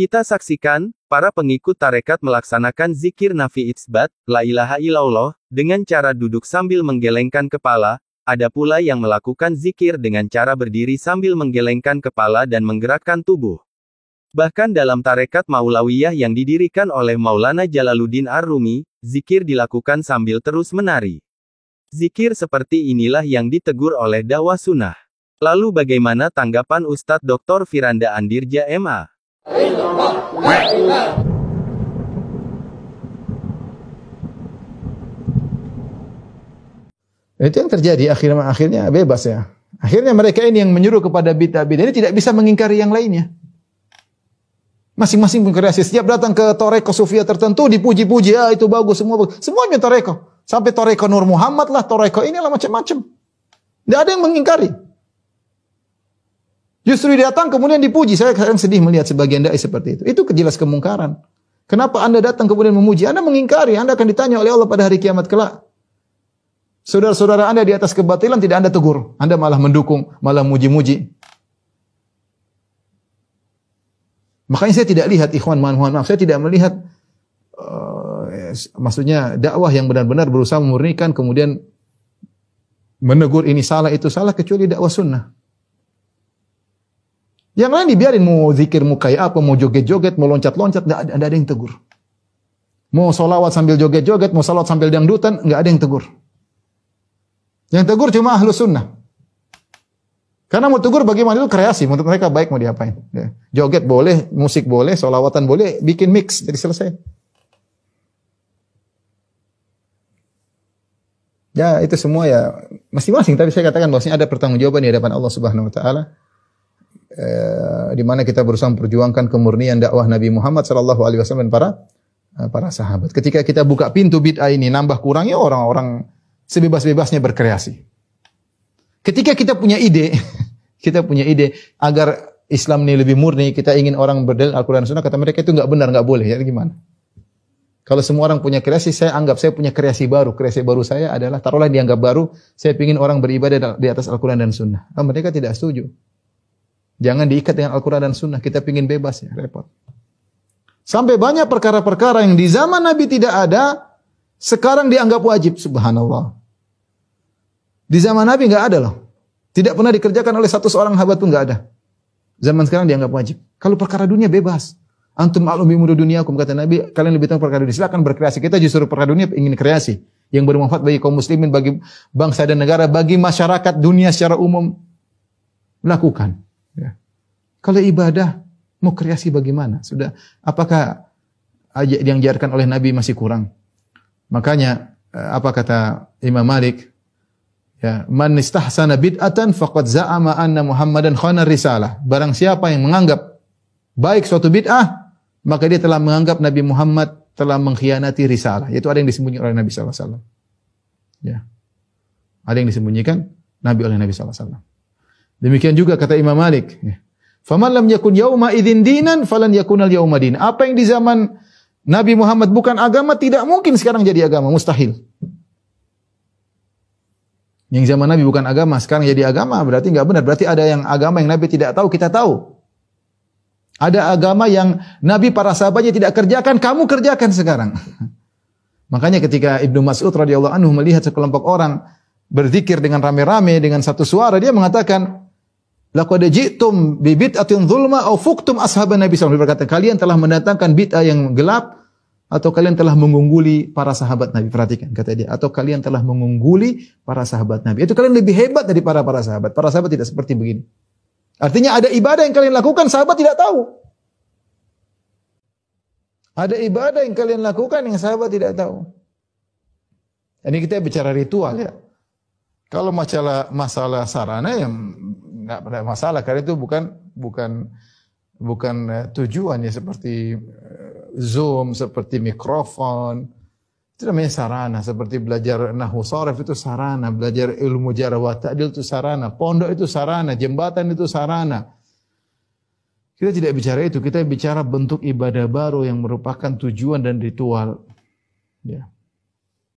Kita saksikan, para pengikut tarekat melaksanakan zikir nafi itsbat, la ilaha illallah, dengan cara duduk sambil menggelengkan kepala, ada pula yang melakukan zikir dengan cara berdiri sambil menggelengkan kepala dan menggerakkan tubuh. Bahkan dalam tarekat Maulawiyah yang didirikan oleh Maulana Jalaluddin Ar-Rumi, zikir dilakukan sambil terus menari. Zikir seperti inilah yang ditegur oleh dakwah sunnah. Lalu bagaimana tanggapan Ustadz Dr. Firanda Andirja MA? Itu yang terjadi akhirnya bebas ya. Akhirnya mereka ini yang menyuruh kepada bid'ah-bid'ah ini tidak bisa mengingkari yang lainnya. Masing-masing berkreasi. Setiap datang ke toreko sufia tertentu dipuji-puji, itu bagus, semua bagus. Semuanya toreko. Sampai toreko Nur Muhammad lah, toreko inilah macam-macam. Tidak ada yang mengingkari. Justru datang kemudian dipuji. Saya kadang sedih melihat sebagian dai seperti itu. Itu jelas kemungkaran. Kenapa Anda datang kemudian memuji? Anda mengingkari. Anda akan ditanya oleh Allah pada hari kiamat kelak. Saudara-saudara Anda di atas kebatilan tidak Anda tegur. Anda malah mendukung, malah muji-muji. Makanya saya tidak lihat, ikhwan, mohon maaf, saya tidak melihat maksudnya dakwah yang benar-benar berusaha memurnikan kemudian menegur ini salah itu salah kecuali dakwah sunnah. Yang lain dibiarin, mau zikir, mau kayak apa, mau joget-joget, mau loncat-loncat, enggak ada yang tegur. Mau solawat sambil joget-joget, mau salawat sambil dangdutan, enggak ada yang tegur. Yang tegur cuma ahlu sunnah. Karena mau tegur bagaimana itu kreasi, menurut mereka baik mau diapain. Ya. Joget boleh, musik boleh, solawatan boleh, bikin mix, jadi selesai. Ya itu semua ya masing-masing. Tadi saya katakan bahwasanya ada pertanggungjawaban di hadapan Allah Subhanahu Wa Taala, di mana kita berusaha memperjuangkan kemurnian dakwah Nabi Muhammad Sallallahu Alaihi Wasallam dan para sahabat. Ketika kita buka pintu bid'ah ini, nambah kurangnya orang-orang sebebas-bebasnya berkreasi. Ketika kita punya ide agar Islam ini lebih murni, kita ingin orang berdalil Al-Quran Sunnah, kata mereka itu enggak benar, enggak boleh. Ya gimana? Kalau semua orang punya kreasi, saya anggap saya punya kreasi baru. Kreasi baru saya adalah, taruhlah dianggap baru, saya ingin orang beribadah di atas Al-Quran dan Sunnah. Mereka tidak setuju. Jangan diikat dengan Al-Quran dan Sunnah, kita ingin bebas ya, repot. Sampai banyak perkara-perkara yang di zaman Nabi tidak ada, sekarang dianggap wajib, subhanallah. Di zaman Nabi enggak ada loh. Tidak pernah dikerjakan oleh satu seorang sahabat pun enggak ada. Zaman sekarang dianggap wajib. Kalau perkara dunia bebas. Antum a'lamu bi umuri dunyakum, kata Nabi, kalian lebih tahu perkara dunia. Silakan berkreasi. Kita justru perkara dunia ingin kreasi yang bermanfaat bagi kaum muslimin, bagi bangsa dan negara, bagi masyarakat dunia secara umum. Lakukan. Ya. Kalau ibadah mau kreasi bagaimana? Sudah, apakah yang diajarkan oleh Nabi masih kurang? Makanya apa kata Imam Malik? Ya, man istahsana bid'atan faqad za'ama anna Muhammadan khana risalah. Barang siapa yang menganggap baik suatu bid'ah, maka dia telah menganggap Nabi Muhammad telah mengkhianati risalah. Yaitu ada yang disembunyikan oleh Nabi sallallahu alaihi wasallam. Ya. Ada yang disembunyikan Nabi oleh Nabi sallallahu alaihi wasallam. Demikian juga kata Imam Malik, ya. Faman lam yakun yauma idzin dinan falan yakunal yauma din. Apa yang di zaman Nabi Muhammad bukan agama, tidak mungkin sekarang jadi agama, mustahil. Yang zaman Nabi bukan agama, sekarang jadi agama, berarti enggak benar. Berarti ada yang agama yang Nabi tidak tahu, kita tahu. Ada agama yang Nabi para sahabatnya tidak kerjakan, kamu kerjakan sekarang. Makanya ketika Ibnu Mas'ud radhiyallahu anhu melihat sekelompok orang berzikir dengan rame-rame, dengan satu suara, dia mengatakan, laqad ji'tum bi bid'atin dzulma aw fuqtum ashaban Nabi sallallahu alaihi wasallam. Dia berkata, kalian telah mendatangkan bid'ah yang gelap, atau kalian telah mengungguli para sahabat Nabi. Perhatikan, kata dia. Atau kalian telah mengungguli para sahabat Nabi. Itu kalian lebih hebat daripada para sahabat. Para sahabat tidak seperti begini. Artinya ada ibadah yang kalian lakukan, sahabat tidak tahu. Ada ibadah yang kalian lakukan yang sahabat tidak tahu. Ini kita bicara ritual ya. Kalau masalah sarana ya enggak ada masalah, karena itu bukan tujuan ya, seperti Zoom, seperti mikrofon, itu namanya sarana. Seperti belajar nahwu sharaf itu sarana, belajar ilmu jarh wa ta'dil itu sarana, pondok itu sarana, jembatan itu sarana. Kita tidak bicara itu, kita bicara bentuk ibadah baru yang merupakan tujuan dan ritual. Ya.